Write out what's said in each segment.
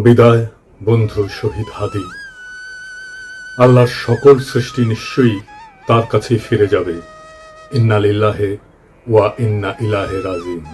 বিদায় বন্ধু শহীদ হাদি। আল্লাহর সকল সৃষ্টি নিশ্চয়ই তার কাছেই ফিরে যাবে। ইন্না লিল্লাহি ওয়া ইন্না ইলাইহি রাজিউন।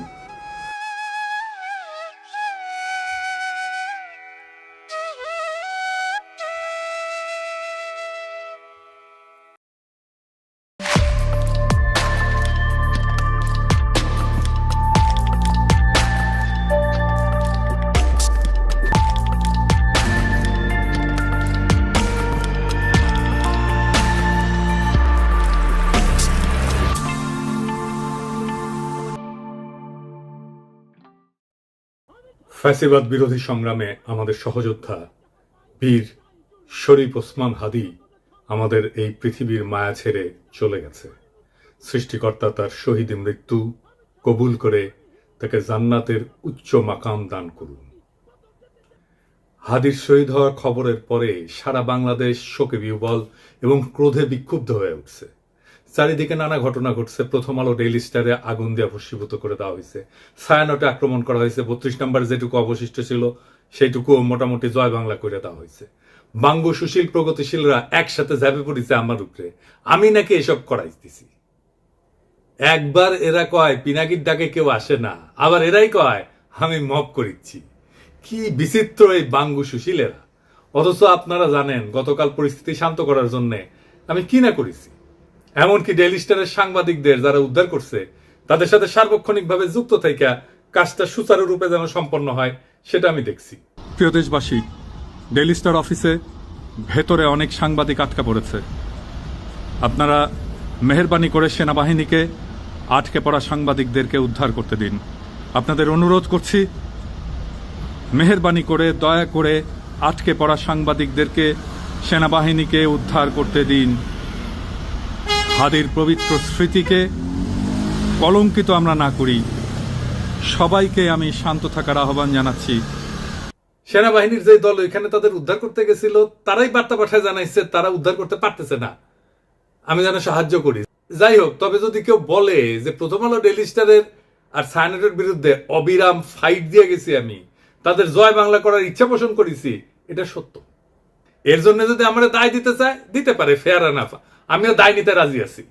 ফ্যাসিবাদ বিরোধী সংগ্রামে আমাদের সহযোদ্ধা বীর শরীফ ওসমান হাদি আমাদের এই পৃথিবীর মায়া ছেড়ে চলে গেছে। সৃষ্টিকর্তা তার শহীদ মৃত্যু কবুল করে তাকে জান্নাতের উচ্চ মাকাম দান করুন। হাদির শহীদ হওয়ার খবরের পরে সারা বাংলাদেশ শোকে বিহ্বল এবং ক্রোধে বিক্ষুব্ধ হয়ে উঠছে। চারিদিকে নানা ঘটনা ঘটছে। প্রথম আলো ডেইলি স্টারে আগুন দিয়ে ভস্মীভূত করে দেওয়া হয়েছে। ছায়ানটে আক্রমণ করা হয়েছে। 32 নম্বর যেটুকু অবশিষ্ট ছিল সেইটুকু মোটামুটি জয় বাংলা করে দেওয়া হয়েছে। বাঙ্গু সুশীল প্রগতিশীলরা একসাথে ঝাঁপে পড়েছে আমার উপরে। আমি নাকি এসব করাইতেছি। একবার এরা কয় পিনাকির ডাকে কেউ আসে না, আবার এরাই কয় আমি মব করিচ্ছি। কি বিচিত্র এই বাঙ্গু সুশীলেরা। অথচ আপনারা জানেন গতকাল পরিস্থিতি শান্ত করার জন্য আমি কি না করেছি। এমনকি ডেইলি স্টারের সাংবাদিকদের যারা উদ্ধার করছে তাদের সাথে সার্বক্ষণিকভাবে যুক্ত থেকে কাজটা সুচারুরূপে যেন সম্পন্ন হয় সেটা আমি দেখছি। প্রিয় দেশবাসী, ডেইলি স্টার অফিসে ভেতরে অনেক সাংবাদিক আটকা পড়েছে। আপনারা মেহেরবানি করে সেনাবাহিনীকে আটকে পড়া সাংবাদিকদেরকে উদ্ধার করতে দিন। আপনাদের অনুরোধ করছি, মেহেরবানি করে দয়া করে আটকে পড়া সাংবাদিকদেরকে সেনাবাহিনীকে উদ্ধার করতে দিন। হাদির পবিত্র স্মৃতিকে কলঙ্কিত আমরা না করি। সবাইকে আমি শান্ত থাকার আহ্বান জানাচ্ছি। সেনাবাহিনীর যে দল এখানে তাদের উদ্ধার করতে গেছিল তারাই বার্তা পাঠায় জানাইছে তারা উদ্ধার করতে পারতেছে না, আমি যেন সাহায্য করি। যাই হোক, তবে যদি কেউ বলে যে প্রথম আলো ডেইলি স্টারের আর ছায়ানটের বিরুদ্ধে অবিরাম ফাইট দিয়ে গেছি, আমি তাদের জয় বাংলা করার ইচ্ছা পোষণ করেছি, এটা সত্য। এর জন্য যদি আমরা দায় দিতে চায় দিতে পারে, ফেয়ার এনাফ, আমিও দায় নিতে রাজি আছি।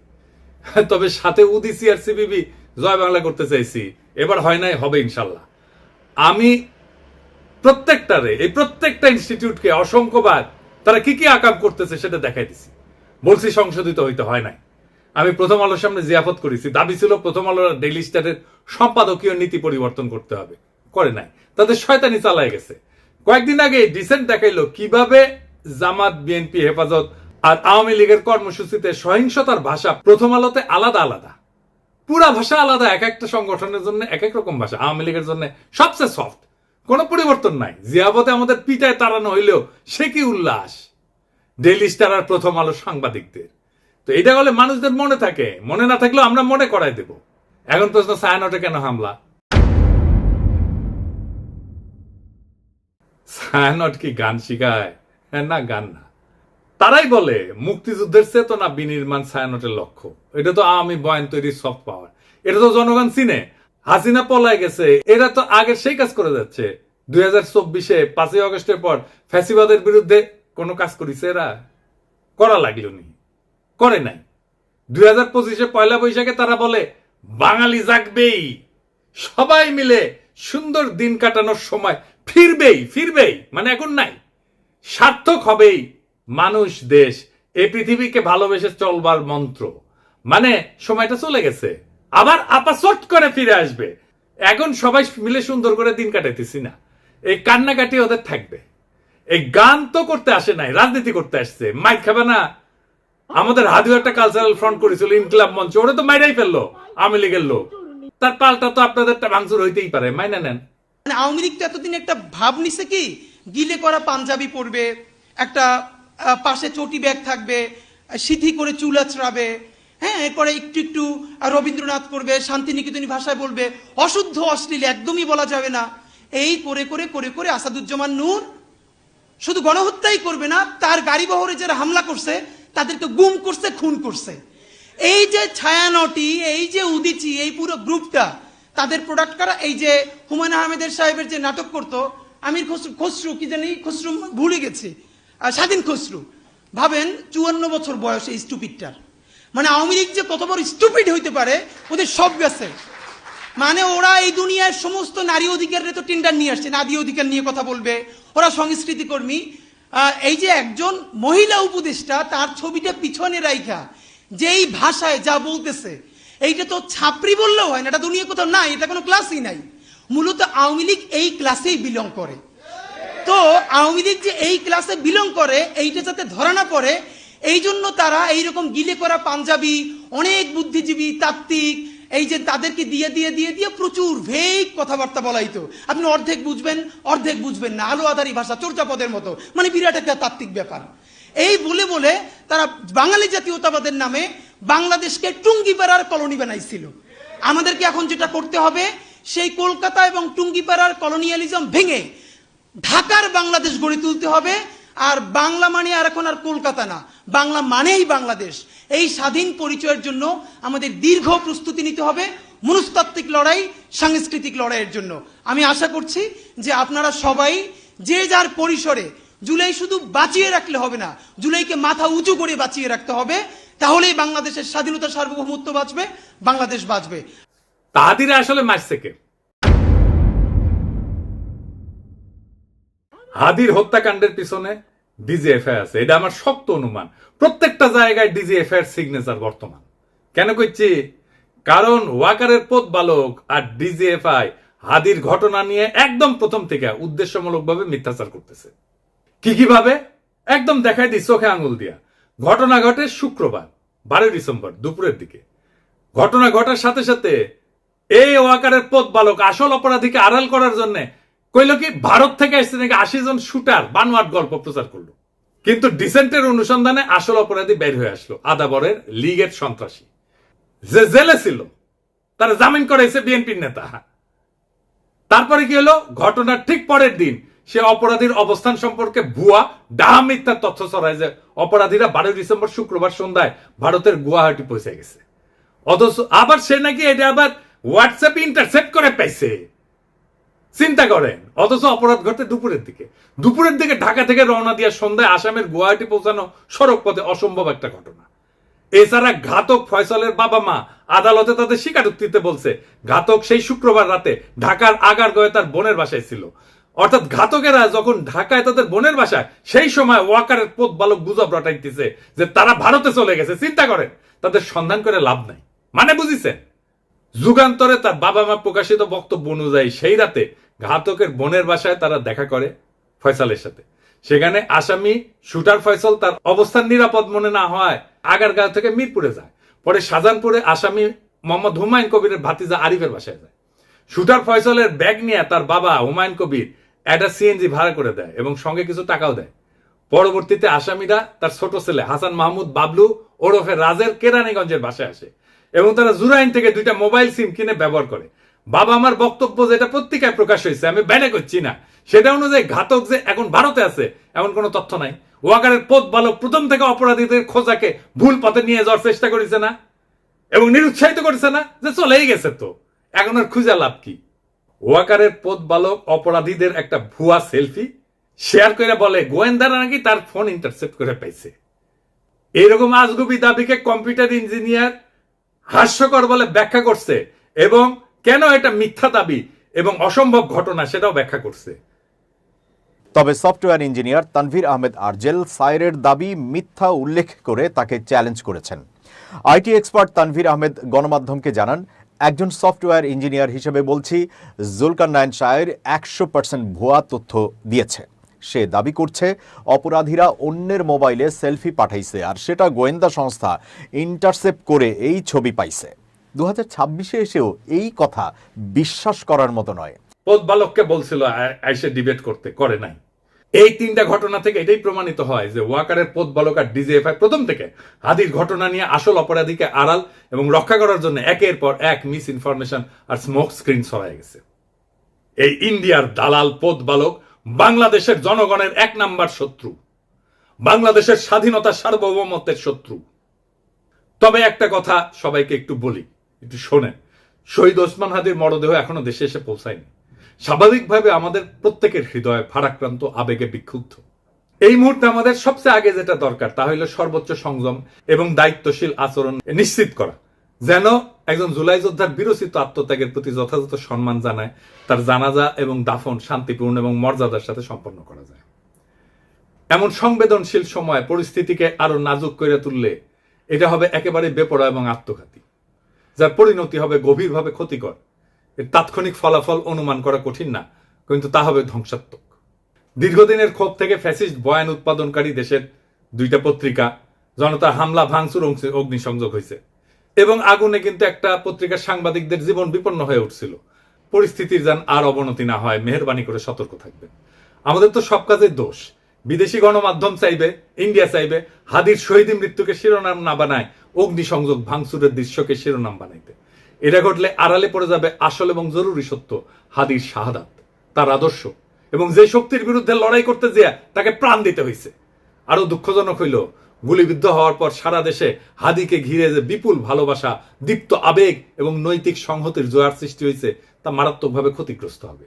তবে সাথে উদিসি আর সিবিবি জয় বাংলা করতে চাইছি, এবার হয় নাই, হবে ইনশাল্লাহ। আমি প্রত্যেকটা ইনস্টিটিউটকে অসংখ্যবার তারা কি কি আকাম করতেছে সেটা দেখাই দিছি। বলছি সংশোধিত হইতে হয় নাই। আমি প্রথম আলোর সামনে জিয়াফত করেছি, দাবি ছিল প্রথম আলোর ডেইলি স্টারের সম্পাদকীয় নীতি পরিবর্তন করতে হবে, করে নাই। তাদের শয়তানি চালায় গেছে। কয়েকদিন আগে ডিসেন্ট দেখাইলো কিভাবে জামাত, বিএনপি, হেফাজত আর আওয়ামী লীগের কর্মসূচিতে সহিংসতার ভাষা প্রথম আলোতে আলাদা আলাদা, পুরা ভাষা আলাদা। এক একটা সংগঠনের জন্য এক এক রকম ভাষা। আওয়ামী লীগের জন্য সবচেয়ে সফট, কোনো পরিবর্তন নাই। জিয়াবতে আমাদের পিটায় তাড়ানো হইলেও সে কি উল্লাস ডেইলি স্টার আর প্রথম আলো সাংবাদিকদের। তো এটা বলে মানুষদের মনে থাকে, মনে না থাকলেও আমরা মনে করাই দেব। এখন প্রশ্ন, ছায়ানটে কেন হামলা? ছায়ানট কি গান শিখায়? না, গান না। তারাই বলে মুক্তিযুদ্ধের চেতনা বিনির্মাণ ছায়ানটের লক্ষ্য। এটা তো আওয়ামী বয়ান তৈরি সফট পাওয়ার। এটা তো জনগণ চিনে। হাসিনা পলায় গেছে, এরা তো আগে সেই কাজ করে যাচ্ছে। 2024-এ 5ই আগস্টের পর ফ্যাসিবাদের বিরুদ্ধে কোনো কাজ করেছে এরা? করা লাগলো নি, করে নাই। 2025-এ পয়লা বৈশাখে তারা বলে বাঙালি জাগবেই, সবাই মিলে সুন্দর দিন কাটানোর সময় ফিরবেই, মানে এখন নাই, সার্থক হবেই মানুষ, দেশ, এই পৃথিবীকে ভালোবেসে চলবার মন্ত্র। মানে সময়টা চলে গেছে, আবার আপাচট করে ফিরে আসবে। এখন সবাই মিলে সুন্দর করে দিন কাটাইতেছি না, এই কান্নাকাটি ওদের থাকবে। এই গান তো করতে আসে নাই, রাজনীতি করতে আসছে। মাইক খাবে না? আমাদের হাদিও একটা কালচারাল ফ্রন্ট করেছিল, ইনকিলাব মঞ্চ, ওরা তো মাইরাই ফেললো আওয়ামী লীগের লোক। তার পাল্টা তো আপনাদেরটা ভাঙচুর হইতেই পারে, মাইনা নেন। আওয়ামী লীগ তো এতদিন একটা ভাব নিছে কি, গিলে করা পাঞ্জাবি পরবে, একটা পাশে চটি ব্যাগ থাকবে, সিথি করে চুল আঁচড়াবে, হ্যাঁ, এরপরে একটু রবীন্দ্রনাথ করবে, শান্তিনিকেতনী ভাষায় বলবে, অশুদ্ধ অশ্লীল একদমই বলা যাবে না। এই করে করে করে করে আসাদুজ্জামান নূর শুধু গণহত্যাই করবে না, তার গাড়ি বহরে যারা হামলা করছে তাদেরকে গুম করছে, খুন করছে। এই যে ছায়ানটি, এই যে উদিচি, এই পুরো গ্রুপটা, তাদের প্রোডাক্ট কারা? এই যে হুমায়ুন আহমেদের সাহেবের যে নাটক করতো আমির খসরু খসরু কি জানি খসরু ভুলে গেছি, স্বাধীন খসরু, ভাবেন 54 বছর বয়স এই স্টুপিডটার। মানে আওয়ামী লীগ যে কত বড় স্টুপিড হইতে পারে, ওদের সব গেছে। মানে ওরা এই দুনিয়ার সমস্ত নারী অধিকারের তো টেন্ডার নিয়ে আসছে, নারী অধিকার নিয়ে কথা বলবে, ওরা সংস্কৃতি কর্মী। এই যে একজন মহিলা উপদেষ্টা, তার ছবিটা পিছনে রাইখা যেই ভাষায় যা বলতেছে, এইটা তো ছাপরি বললেও হয় না, এটা দুনিয়া কোথাও নাই, এটা কোনো ক্লাসই নাই। মূলত আওয়ামী লীগ এই ক্লাসেই বিলং করে। তো আওয়ামী লীগ যে এই ক্লাসে বিলং করে, এইটা যাতে ধরা না পড়ে, এই জন্য তারা এইরকম গিলে করা পাঞ্জাবি, অনেক বুদ্ধিজীবী তাত্ত্বিক, এই যে তাদেরকে দিয়ে দিয়ে দিয়ে দিয়ে প্রচুর ভেগ কথাবার্তা বলাইতো। আপনি অর্ধেক বুঝবেন, অর্ধেক বুঝবেন না, আলো আধারি ভাষা, চর্যাপদের মতো, মানে বিরাট একটা তাত্ত্বিক ব্যাপার। এই বলে বলে তারা বাঙালি জাতীয়তাবাদের নামে বাংলাদেশকে টুঙ্গিপাড়ার কলোনি বানাইছিল। আমাদেরকে এখন যেটা করতে হবে, সেই কলকাতা এবং টুঙ্গিপাড়ার কলোনিয়ালিজম ভেঙে ঢাকার বাংলাদেশ গড়ে তুলতে হবে। আর বাংলা মানে আর এখন আর কলকাতা না, বাংলা মানেই বাংলাদেশ। এই স্বাধীন পরিচয়ের জন্য আমাদের দীর্ঘ প্রস্তুতি নিতে হবে, মনস্তাত্ত্বিক লড়াই, সাংস্কৃতিক লড়াইয়ের জন্য। আমি আশা করছি যে আপনারা সবাই যে যার পরিসরে, জুলাই শুধু বাঁচিয়ে রাখলে হবে না, জুলাইকে মাথা উঁচু করে বাঁচিয়ে রাখতে হবে, তাহলেই বাংলাদেশের স্বাধীনতা, সার্বভৌমত্ব বাঁচবে, বাংলাদেশ বাঁচবে। তাহাদিরা আসলে মারছে কে? হাদির হত্যাকাণ্ডের পিছনে ডিজিএফআই আছে, এটা আমার শক্ত অনুমান। প্রত্যেকটা জায়গায় ডিজিএফআই এর সিগনেচার বর্তমান। কেন কইছি? কারণ ওয়াকারের পথ বালক আর ডিজিএফআই হাদির ঘটনা নিয়ে একদম প্রথম থেকে উদ্দেশ্যমূলকভাবে মিথ্যাচার করতেছে। কিভাবে? একদম দেখাই দিই চোখে আঙুল দিয়া। ঘটনা ঘটে শুক্রবার 12 ডিসেম্বর দুপুরের দিকে। ঘটনা ঘটার সাথে সাথে এই ওয়াকারের পথ বালক আসল অপরাধীকে আড়াল করার জন্য কইল কি ভারত থেকে আসছে নাকি 80 জন শুটার বানোয়াট গল্প প্রচার করলো। কিন্তু ডিসেন্টের অনুসন্ধানে আসল অপরাধী বের হয়ে আসলো, আদাবরের লীগের সন্ত্রাসী যে জেলে ছিল, তারা জামিন করাইছে বিএনপির নেতা। তারপরে কি হলো? ঘটনার ঠিক পরের দিন সে অপরাধীর অবস্থান সম্পর্কে ভুয়া ডাহা মিথ্যা তথ্য ছড়ায় যে অপরাধীরা 12 ডিসেম্বর শুক্রবার সন্ধ্যায় ভারতের গুয়াহাটি পৌঁছে গেছে। অথচ আবার সে নাকি এটা আবার হোয়াটসঅ্যাপে ইন্টারসেপ্ট করে পাইছে। চিন্তা করেন। অথচ অপরাধ ঘটে দুপুরের দিকে। দুপুরের দিকে ঢাকা থেকে রওনা দিয়ে সন্ধ্যায় আসামের গুয়াহাটি পৌঁছানো সড়ক পথে অসম্ভব একটা ঘটনা। এছাড়া ঘাতক ফয়সালের বাবা মা আদালতে তাদের স্বীকারোক্তিতে বলছে ঘাতক সেই শুক্রবার রাতে ঢাকার আগারগাঁওয়ে তার বোনের বাসায় ছিল। অর্থাৎ ঘাতকেরা যখন ঢাকায় তাদের বোনের বাসায়, সেই সময় ওয়াকারের পথ বালক গুজব রটাইতেছে যে তারা ভারতে চলে গেছে। চিন্তা করেন, তাদের সন্ধান করে লাভ নাই। মানে বুঝিছেন? যুগান্তরে তার বাবা মা প্রকাশিত বক্তব্য অনুযায়ী সেই রাতে ঘাতকের বোনের বাসায় তারা দেখা করে ফয়সালের সাথে। সেখানে আসামি শুটার ফয়সাল তার অবস্থান নিরাপদ মনে না হয় আগারগাঁও থেকে মিরপুরে যায়। পরে শাহজাহানপুরে আসামি মোহাম্মদ হুমায়ুন কবিরের ভাতিজা আরিফের বাসায় যায়। শুটার ফয়সালের ব্যাগ নিয়ে তার বাবা হুমায়ুন কবির একটা সিএনজি ভাড়া করে দেয় এবং সঙ্গে কিছু টাকাও দেয়। পরবর্তীতে আসামিরা তার ছোট ছেলে হাসান মাহমুদ বাবলু ওরফে রাজের কেরানীগঞ্জের বাসায় আসে এবং তারা জুরাইন থেকে 2টা মোবাইল সিম কিনে ব্যবহার করে। বাবা আমার বক্তব্য যেটা পত্রিকায় প্রকাশ হয়েছে, আমি ব্যানে করছি না, সেটা অনুযায়ী ঘাতক যে এখন ভারতে আছে এমন কোনো তথ্য নাই। ওয়াকারের পথ বালক প্রথম থেকে অপরাধীদের খোঁজাকে ভুল পথে নিয়ে যাওয়ার চেষ্টা করেছে না এবং নিরুৎসাহিত করেছে না যে চলেই গেছে, তো এখন আর খুঁজে লাভ কি? ওয়াকারের পথ বালক অপরাধীদের একটা ভুয়া সেলফি শেয়ার করে বলে গোয়েন্দারা নাকি তার ফোন ইন্টারসেপ্ট করে পাইছে। এইরকম আজগুবি দাবিকে কম্পিউটার ইঞ্জিনিয়ার হাস্যকর বলে ব্যাখ্যা করছে এবং কেন এটা মিথ্যা দাবি এবং অসম্ভব ঘটনা সেটাও ব্যাখ্যা করছে। তবে সফটওয়্যার ইঞ্জিনিয়ার তানভীর আহমেদ আরজেল সাইরের দাবি মিথ্যা উল্লেখ করে তাকে চ্যালেঞ্জ করেছেন। আইটি এক্সপার্ট তানভীর আহমেদ গণমাধ্যমকে জানান, একজন সফটওয়্যার ইঞ্জিনিয়ার হিসেবে বলছি, জুলকারনাইন সায়ের 100% ভুয়া তথ্য দিয়েছে। সে দাবি করছে অপরাধীরা অন্যের মোবাইলে সেলফি পাঠাইছে আর সেটা গোয়েন্দা সংস্থা ইন্টারসেপ্ট করে এই ছবি পাইছে। 2026-এ এসেও এই কথা বিশ্বাস করার মতো নয়। পথ বালককে বলছিল আইসে ডিবেট করতে, করে নাই। এই 3টা ঘটনা থেকে এটাই প্রমাণিত হয় যে ওয়াকারের পথ বালক আর ডিজিএফআই প্রথম থেকে হাদির ঘটনা নিয়ে আসল অপরাধীকে আড়াল এবং রক্ষা করার জন্য একের পর এক মিস ইনফরমেশন আর স্মোক স্ক্রিন ছড়ায় গেছে। এই ইন্ডিয়ার দালাল পথ বালক বাংলাদেশের জনগণের 1 নাম্বার শত্রু, বাংলাদেশের স্বাধীনতা সার্বভৌমত্বের শত্রু। তবে একটা কথা সবাইকে একটু বলি, একটু শোনেন। শহীদ ওসমান হাদির মরদেহ এখনো দেশে এসে পৌঁছায়নি। স্বাভাবিকভাবে আমাদের প্রত্যেকের হৃদয় ভারাক্রান্ত, আবেগে বিক্ষুব্ধ। এই মুহূর্তে আমাদের সবচেয়ে আগে যেটা দরকার তা হলো সর্বোচ্চ সংযম এবং দায়িত্বশীল আচরণ নিশ্চিত করা, যেন একজন জুলাই যোদ্ধার বিরচিত আত্মত্যাগের প্রতি যথাযথ সম্মান জানায় তার জানাজা এবং দাফন শান্তিপূর্ণ এবং মর্যাদার সাথে সম্পন্ন করা যায়। এমন সংবেদনশীল সময় পরিস্থিতিকে আরো নাজুক করে তুললে এটা হবে একেবারে বেপরোয়া এবং আত্মঘাতী, যার পরিণতি হবে গভীরভাবে ক্ষতিকর। এর তাৎক্ষণিক ফলাফল অনুমান করা কঠিন না, কিন্তু তা হবে ধ্বংসাত্মক। দীর্ঘদিনের ক্ষোভ থেকে ফ্যাসিস্ট বয়ান উৎপাদনকারী দেশের 2টা পত্রিকা জনতা হামলা, ভাঙচুর, অগ্নিসংযোগ হয়েছে এবং আগুনে কিন্তু একটা পত্রিকার সাংবাদিকদের জীবন বিপন্ন হয়ে উঠছিল। পরিস্থিতির যেন আর অবনতি না হয়, মেহেরবানি করে সতর্ক থাকবেন। আমাদের তো সব কাজের দোষ। বিদেশি গণমাধ্যম চাইবে, ইন্ডিয়া চাইবে হাদির শহীদ মৃত্যুকে শিরোনাম না বানায় অগ্নিসংযোগ ভাঙচুরের দৃশ্যকে শিরোনাম বানাইতে। এটা ঘটলে আড়ালে পড়ে যাবে আসল এবং জরুরি সত্য, হাদির শাহাদাত, তার আদর্শ এবং যে শক্তির বিরুদ্ধে লড়াই করতে যেয়ে তাকে প্রাণ দিতে হয়েছে। আরো দুঃখজনক হইল, গুলিবিদ্ধ হওয়ার পর সারা দেশে হাদিকে ঘিরে যে বিপুল ভালোবাসা, দীপ্ত আবেগ এবং নৈতিক সংহতির জোয়ার সৃষ্টি হয়েছে তা মারাত্মকভাবে ক্ষতিগ্রস্ত হবে।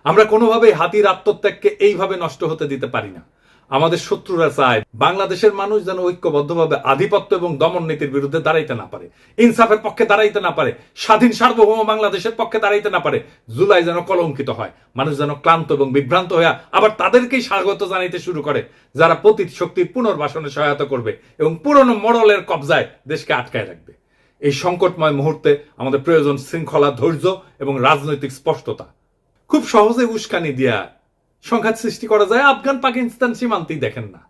আমরা কোনোভাবেই হাদির আত্মত্যাগকে এইভাবে নষ্ট হতে দিতে পারি না। আমাদের শত্রুরা চায় বাংলাদেশের মানুষ যেন ঐক্যবদ্ধভাবে আধিপত্য এবং দমন নীতির বিরুদ্ধে দাঁড়াইতে না পারে, ইনসাফের পক্ষে দাঁড়াইতে না পারে, স্বাধীন সার্বভৌম বাংলাদেশের পক্ষে দাঁড়াইতে না পারে। জুলাই যেন কলঙ্কিত হয়, মানুষ যেন ক্লান্ত এবং বিভ্রান্ত হয়ে আবার তাদেরকেই স্বাগত জানাইতে শুরু করে যারা পতিত শক্তির পুনর্বাসনে সহায়তা করবে এবং পুরনো মডেলের কবজায় দেশকে আটকায় রাখবে। এই সংকটময় মুহূর্তে আমাদের প্রয়োজন শৃঙ্খলা, ধৈর্য এবং রাজনৈতিক স্পষ্টতা। খুব সহজে উস্কানি দিয়া সংঘাত সৃষ্টি করা যায়। আফগান পাকিস্তান সীমান্তেই দেখেন না,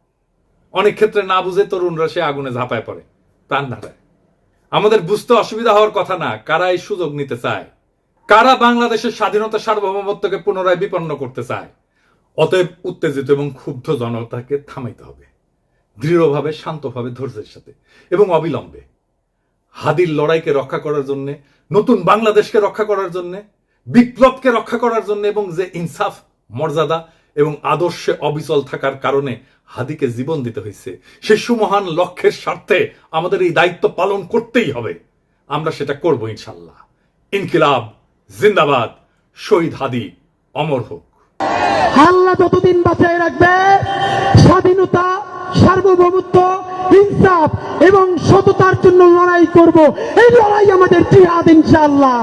অনেক ক্ষেত্রে না বুঝে তরুণরা সে আগুনে ঝাঁপায় পড়ে, প্রাণ হারায়। আমাদের বুঝতে অসুবিধা হওয়ার কথা না কারা এই সুযোগ নিতে চায়, কারা বাংলাদেশের স্বাধীনতা সার্বভৌমত্বকে পুনরায় বিপন্ন করতে চায়। অতএব উত্তেজিত এবং ক্ষুব্ধ জনতাকে থামাইতে হবে, দৃঢ়ভাবে, শান্তভাবে, ধৈর্যের সাথে এবং অবিলম্বে। হাদির লড়াইকে রক্ষা করার জন্য, নতুন বাংলাদেশকে রক্ষা করার জন্য, বিপ্লবকে রক্ষা করার জন্য এবং যে ইনসাফ, মর্যাদা এবং আদর্শে অবিচল থাকার কারণে হাদিকে জীবন দিতে হয়েছে, সেই সুমহান লক্ষ্যের স্বার্থে আমাদের এই দায়িত্ব পালন করতেই হবে। আমরা সেটা করব ইনশাল্লাহ। ইনকিলাব জিন্দাবাদ, শহীদ হাদি অমর হোক। আল্লাহ যতদিন বাঁচায় রাখবে, স্বাধীনতা, সার্বভৌমত্ব, ইনসাফ এবং সততার জন্য লড়াই করব। এই লড়াই আমাদের জিহাদ ইনশাআল্লাহ।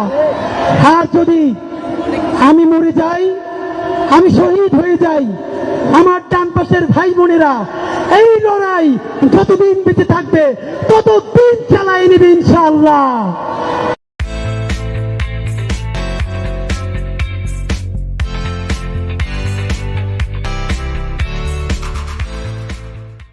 আর যদি আমি মরে যাই, আমি শহীদ হয়ে যাই, আমার ডান পাশের ভাই বোনেরা এই লড়াই যতদিন বেঁচে থাকবে ততদিন চালায় নেবে ইনশাআল্লাহ।